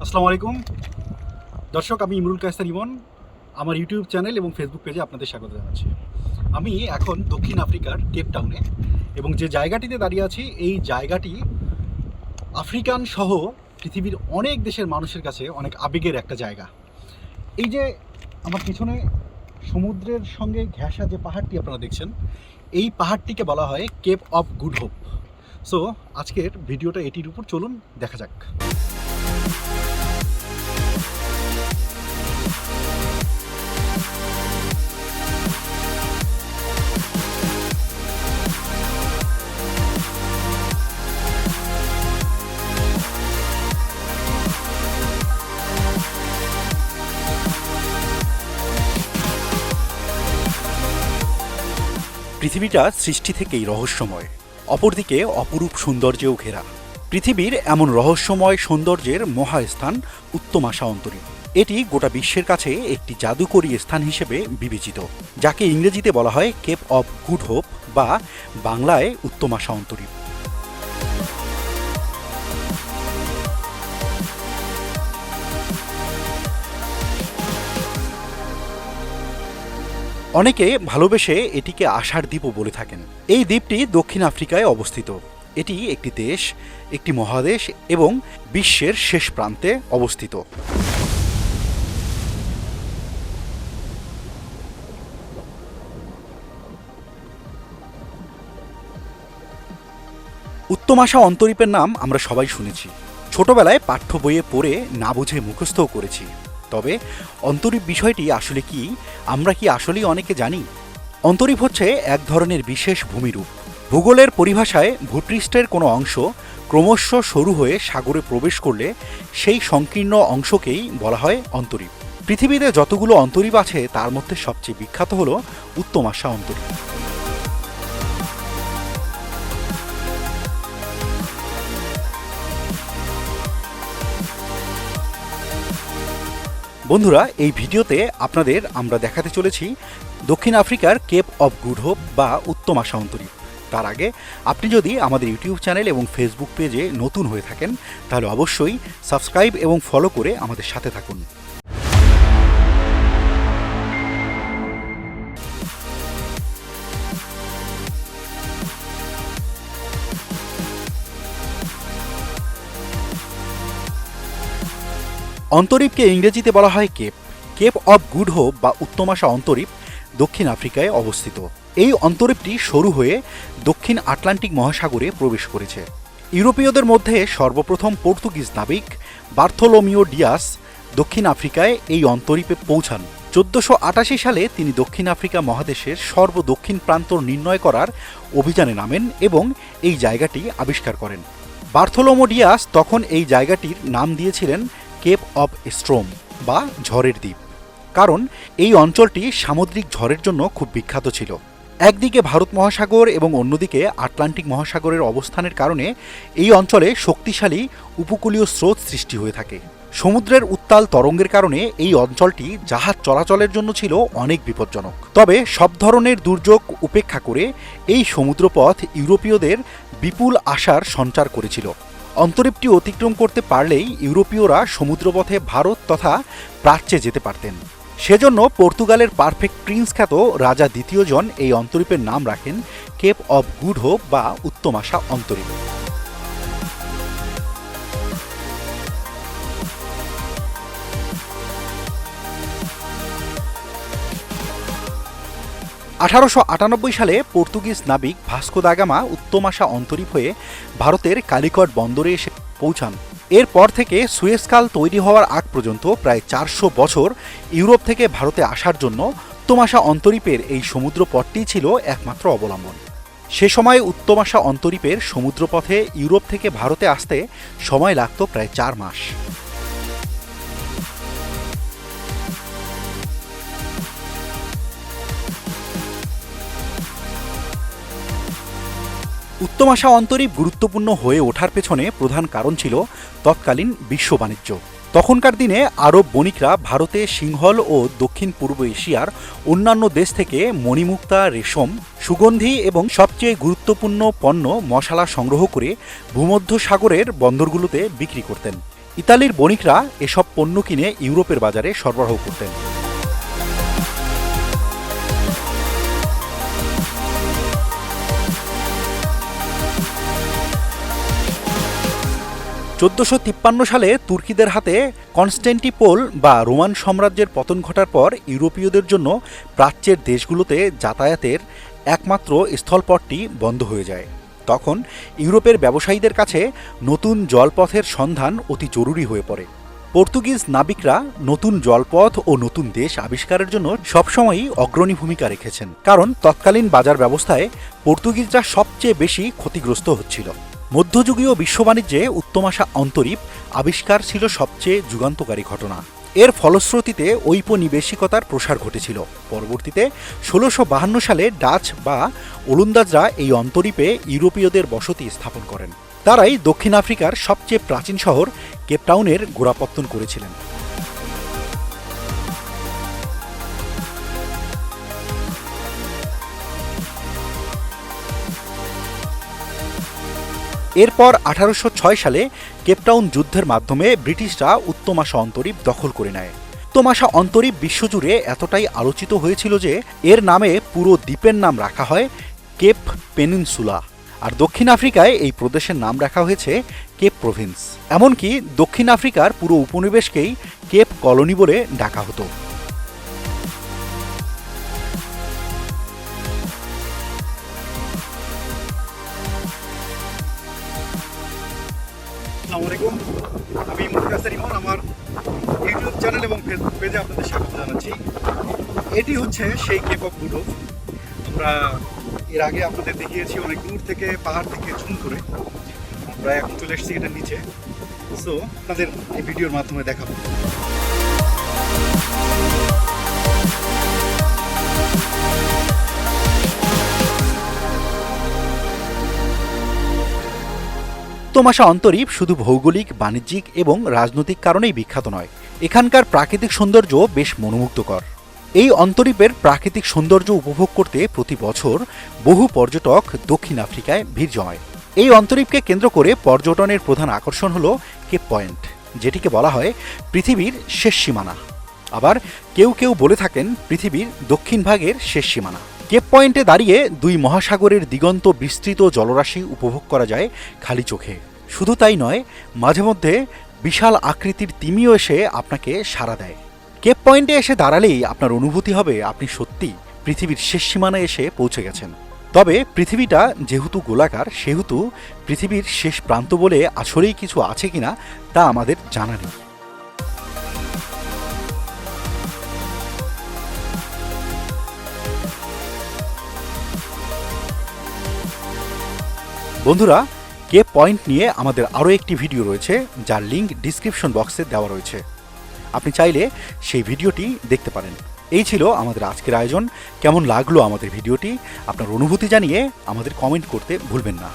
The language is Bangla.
আসসালামু আলাইকুম দর্শক, আমি ইমরুল কায়সার ইমন আমার ইউটিউব চ্যানেল এবং ফেসবুক পেজে আপনাদের স্বাগত জানাচ্ছি। আমি এখন দক্ষিণ আফ্রিকার কেপ টাউনে এবং যে জায়গাটিতে দাঁড়িয়ে আছি এই জায়গাটি আফ্রিকান সহ পৃথিবীর অনেক দেশের মানুষের কাছে অনেক আবেগের একটা জায়গা। এই যে আমার পিছনে সমুদ্রের সঙ্গে ঘেঁষা যে পাহাড়টি আপনারা দেখছেন, এই পাহাড়টিকে বলা হয় cape of good hope. So আজকের ভিডিওটা এটির উপর, চলুন দেখা যাক। পৃথিবীটা সৃষ্টি থেকেই রহস্যময়, অপরদিকে অপরূপ সৌন্দর্যেও ঘেরা। পৃথিবীর এমন রহস্যময় সৌন্দর্যের মহাস্থান উত্তমাশা অন্তরীপ। এটি গোটা বিশ্বের কাছে একটি জাদুকরী স্থান হিসেবে বিবেচিত, যাকে ইংরেজিতে বলা হয় কেপ অফ গুড হোপ বা বাংলায় উত্তমাশা অন্তরীপ। অনেকে ভালোবেসে এটিকে আশার দ্বীপও বলে থাকেন। এই দ্বীপটি দক্ষিণ আফ্রিকায় অবস্থিত। এটি একটি দেশ, একটি মহাদেশ এবং বিশ্বের শেষ প্রান্তে অবস্থিত। উত্তমাশা অন্তরীপের নাম আমরা সবাই শুনেছি, ছোটবেলায় পাঠ্য বইয়ে পড়ে না বুঝে মুখস্থও করেছি। তবে অন্তরীপ বিষয়টি আসলে কি, আমরা কি আসলেই অনেকে জানি? অন্তরীপ হচ্ছে এক ধরনের বিশেষ ভূমিরূপ। ভূগোলের পরিভাষায় ভূপৃষ্ঠের কোনো অংশ ক্রমশ সরু হয়ে সাগরে প্রবেশ করলে সেই সংকীর্ণ অংশকেই বলা হয় অন্তরীপ। পৃথিবীতে যতগুলো অন্তরীপ আছে তার মধ্যে সবচেয়ে বিখ্যাত হল উত্তমাশা অন্তরীপ। বন্ধুরা, এই ভিডিওতে আপনাদের আমরা দেখাতে চলেছি দক্ষিণ আফ্রিকার কেপ অফ গুড হোপ বা উত্তমাশা অন্তরীপ। তার আগে আপনি যদি আমাদের ইউটিউব চ্যানেল এবং ফেসবুক পেজে নতুন হয়ে থাকেন তাহলে অবশ্যই সাবস্ক্রাইব এবং ফলো করে আমাদের সাথে থাকুন। অন্তরীপকে ইংরেজিতে বলা হয় cape. Cape of good hope বা উত্তমাশা অন্তরীপ দক্ষিণ আফ্রিকায় অবস্থিত। এই অন্তরীপটি সরু হয়ে দক্ষিণ আটলান্টিক মহাসাগরে প্রবেশ করেছে। ইউরোপীয়দের মধ্যে সর্বপ্রথম পর্তুগিজ নাবিক বার্থোলোমিও ডিয়াস দক্ষিণ আফ্রিকায় এই অন্তরীপে পৌঁছান। 1488 সালে তিনি দক্ষিণ আফ্রিকা মহাদেশের সর্বদক্ষিণ প্রান্ত নির্ণয় করার অভিযানে নামেন এবং এই জায়গাটি আবিষ্কার করেন। বার্থোলোমো ডিয়াস তখন এই জায়গাটির নাম দিয়েছিলেন কেপ অব স্ট্রোম বা ঝড়ের দ্বীপ, কারণ এই অঞ্চলটি সামুদ্রিক ঝড়ের জন্য খুব বিখ্যাত ছিল। একদিকে ভারত মহাসাগর এবং অন্যদিকে আটলান্টিক মহাসাগরের অবস্থানের কারণে এই অঞ্চলে শক্তিশালী উপকূলীয় স্রোত সৃষ্টি হয়ে থাকে। সমুদ্রের উত্তাল তরঙ্গের কারণে এই অঞ্চলটি জাহাজ চলাচলের জন্য ছিল অনেক বিপজ্জনক। তবে সব ধরনের দুর্যোগ উপেক্ষা করে এই সমুদ্রপথ ইউরোপীয়দের বিপুল আশার সঞ্চার করেছিল। অন্তরীপটি অতিক্রম করতে পারলেই ইউরোপীয়রা সমুদ্রপথে ভারত তথা প্রাচ্যে যেতে পারতেন। সেজন্য পর্তুগালের পারফেক্ট প্রিন্স খ্যাত রাজা দ্বিতীয় জন এই অন্তরীপের নাম রাখেন কেপ অব গুড হোপ বা উত্তমাশা অন্তরীপ। সালে পর্তুগিজ নাবিক ভাস্কো দা গামা উত্তমাশা অন্তরীপ হয়ে ভারতের কালিকট বন্দরে এসে পৌঁছান। এরপর থেকে সুয়েজ খাল তৈরি হওয়ার আগ পর্যন্ত প্রায় 400 বছর ইউরোপ থেকে ভারতে আসার জন্য উত্তমাশা অন্তরীপের এই সমুদ্রপথটিই ছিল একমাত্র অবলম্বন। সে সময় উত্তমাশা অন্তরীপের সমুদ্রপথে ইউরোপ থেকে ভারতে আসতে সময় লাগত প্রায় 4 মাস। উত্তমাশা অন্তরীপ গুরুত্বপূর্ণ হয়ে ওঠার পেছনে প্রধান কারণ ছিল তৎকালীন বিশ্ব বাণিজ্য। তখনকার দিনে আরব বণিকরা ভারতে সিংহল ও দক্ষিণ পূর্ব এশিয়ার অন্যান্য দেশ থেকে মণিমুক্তা, রেশম, সুগন্ধি এবং সবচেয়ে গুরুত্বপূর্ণ পণ্য মশালা সংগ্রহ করে ভূমধ্যসাগরের বন্দরগুলোতে বিক্রি করতেন। ইতালির বণিকরা এসব পণ্য কিনে ইউরোপের বাজারে সরবরাহ করতেন। 1453 সালে তুর্কিদের হাতে কনস্ট্যান্টিনোপল বা রোমান সাম্রাজ্যের পতন ঘটার পর ইউরোপীয়দের জন্য প্রাচ্যের দেশগুলোতে যাতায়াতের একমাত্র স্থলপথটি বন্ধ হয়ে যায়। তখন ইউরোপের ব্যবসায়ীদের কাছে নতুন জলপথের সন্ধান অতি জরুরি হয়ে পড়ে। পর্তুগিজ নাবিকরা নতুন জলপথ ও নতুন দেশ আবিষ্কারের জন্য সবসময়ই অগ্রণী ভূমিকা রেখেছেন, কারণ তৎকালীন বাজার ব্যবস্থায় পর্তুগিজরা সবচেয়ে বেশি ক্ষতিগ্রস্ত হচ্ছিল। মধ্যযুগীয় বিশ্ব বাণিজ্যে উত্তমাশা অন্তরীপ আবিষ্কার ছিল সবচেয়ে যুগান্তকারী ঘটনা। এর ফলশ্রুতিতে ঔপনিবেশিকতার প্রসার ঘটেছিল। পরবর্তীতে 1652 সালে ডাচ বা ওলন্দাজরা এই অন্তরীপে ইউরোপীয়দের বসতি স্থাপন করেন। তারাই দক্ষিণ আফ্রিকার সবচেয়ে প্রাচীন শহর কেপটাউনের গোড়াপত্তন করেছিলেন। এরপর 1806 সালে কেপটাউন যুদ্ধের মাধ্যমে ব্রিটিশরা উত্তমাশা অন্তরীপ দখল করে নেয়। উত্তমাশা অন্তরীপ বিশ্বজুড়ে এতটাই আলোচিত হয়েছিল যে এর নামে পুরো দ্বীপের নাম রাখা হয় কেপ পেনিনসুলা, আর দক্ষিণ আফ্রিকায় এই প্রদেশের নাম রাখা হয়েছে কেপ প্রভিন্স। এমনকি দক্ষিণ আফ্রিকার পুরো উপনিবেশকেই কেপ কলোনি বলে ডাকা হতো। আসসালামু আলাইকুম, আমি কাউসার ইমন। আমার ইউটিউব চ্যানেল এবং ফেসবুক পেজে আপনাদের স্বাগত জানাচ্ছি। এটি হচ্ছে সেই কেপ অফ গুড হোপ। আমরা এর আগে আপনাদের দেখিয়েছি অনেক দূর থেকে, পাহাড় থেকে ঝুম করে। আমরা এখন চলে এসেছি এটার নিচে। সো আপনাদের এই ভিডিওর মাধ্যমে দেখাবো। উত্তমাশা অন্তরীপ শুধু ভৌগোলিক, বাণিজ্যিক এবং রাজনৈতিক কারণেই বিখ্যাত নয়, এখানকার প্রাকৃতিক সৌন্দর্য বেশ মনোমুগ্ধকর। এই অন্তরীপের প্রাকৃতিক সৌন্দর্য উপভোগ করতে প্রতি বছর বহু পর্যটক দক্ষিণ আফ্রিকায় ভিড় জমায়। এই অন্তরীপকে কেন্দ্র করে পর্যটনের প্রধান আকর্ষণ হল কেপ পয়েন্ট, যেটিকে বলা হয় পৃথিবীর শেষ সীমানা। আবার কেউ কেউ বলে থাকেন পৃথিবীর দক্ষিণ ভাগের শেষ সীমানা। কেপ পয়েন্টে দাঁড়িয়ে দুই মহাসাগরের দিগন্ত বিস্তৃত জলরাশি উপভোগ করা যায় খালি চোখে। শুধু তাই নয়, মাঝে মধ্যে বিশাল আকৃতির তিমিও এসে আপনাকে সাড়া দেয়। কেপ পয়েন্টে এসে দাঁড়ালেই আপনার অনুভূতি হবে আপনি সত্যি পৃথিবীর শেষ সীমানায় এসে পৌঁছে গেছেন। তবে পৃথিবীটা যেহেতু গোলাকার, সেহেতু পৃথিবীর শেষ প্রান্ত বলে আসলেই কিছু আছে কিনা তা আমাদের জানা নেই। বন্ধুরা, কেপ পয়েন্ট নিয়ে আমাদের আরও একটি ভিডিও রয়েছে, যার লিঙ্ক ডিসক্রিপশন বক্সে দেওয়া রয়েছে। আপনি চাইলে সেই ভিডিওটি দেখতে পারেন। এই ছিল আমাদের আজকের আয়োজন। কেমন লাগলো আমাদের ভিডিওটি আপনার অনুভূতি জানিয়ে আমাদের কমেন্ট করতে ভুলবেন না।